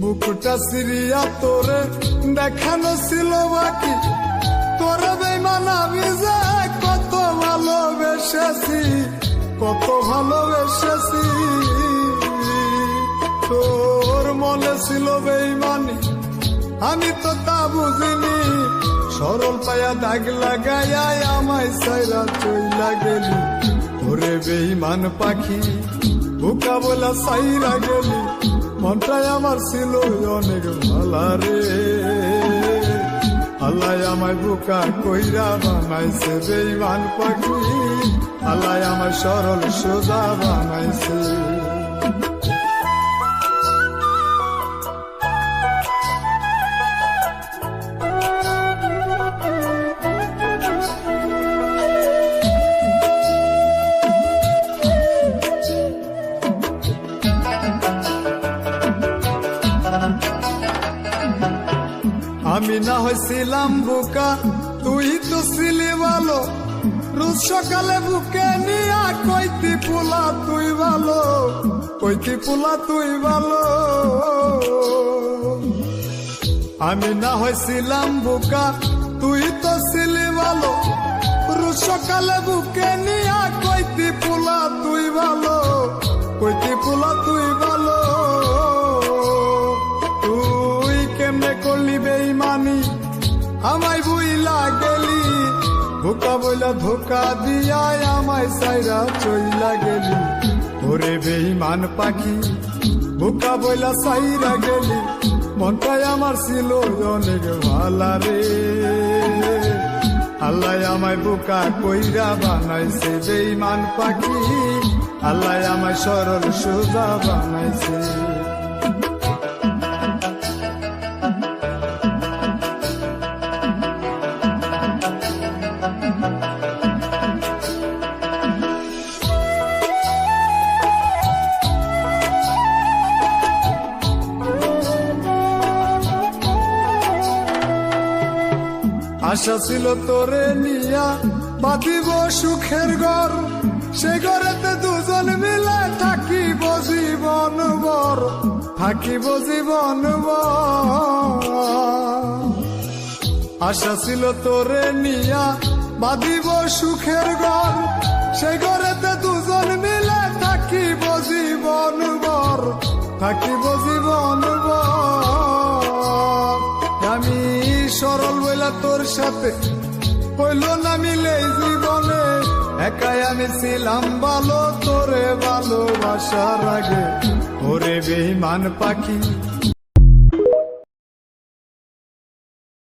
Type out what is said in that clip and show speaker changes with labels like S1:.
S1: বুকটা সিরিয়া তোরে দেখানো ছিল বাকি, তোরে বেঈমান আমি যে কত ভালোবেসেছি, কত ভালোবেসেছি। তোর মনে ছিল বেঈমানি, আমি তো তা বুঝিনি। সরল পায়া দাগ লাগাইয়া আমায় সাইরা চইলা গেলি, ওরে বেঈমান পাখি বুকা বলা সাইরা গেলি। মনটাই আমার ছিল অনেক ভালা রে, আল্লাহ আমায় বুকা কইরা বানাইছে বেঈমান পাখি, আল্লাহ আমায় সরল সোজা বানাইছে। আমি না হয়েছিলাম বোকা, তুই তো ছিলি ভালো। রোজ সকালে বুকে নিয়া কইতি পোলা তুই ভালো, কইতি পোলা তুই ভালো। আমি না হয়েছিলাম বোকা, তুই তো ছিলি ভালো। রোজ সকালে বুকে নিয়া কইতি পোলা তুই ভালো, কইতি পোলা তুই ভালো। কেমনে করলি বেঈমানি আমায় বুইলা গেলি, ধোকা বইলা ধোকা দিয়া আমায় সাইরা চইলা গেলি। ওরে বেঈমান পাখি ধোকা বইলা সাইরা গেলি, মনটাই আমার ছিল অনেক ভালা রে, আল্লাহ আমায় বোকা কইরা বানাইছে বেঈমান পাখি, আল্লাহ আমায় সরল সোজা বানাইছে। আশা ছিল তোরে নিয়া বাঁধিব সুখের ঘর, সে ঘরেতে দুজন মিলে থাকিব জীবন ভর, থাকিব জীবন ভর। আশা ছিল তোরে নিয়া বাঁধিব সুখের ঘর, সে ঘরেতে দুজন মিলে থাকিব জীবন ভর, থাকিব জীবন ভর। আমি সরল বইলা তোর সাথে হইল না মিলে জীবনে, একাই আমি ছিলাম ভালো তোরে ভালোবাসার আগে। ওরে বেঈমান পাখি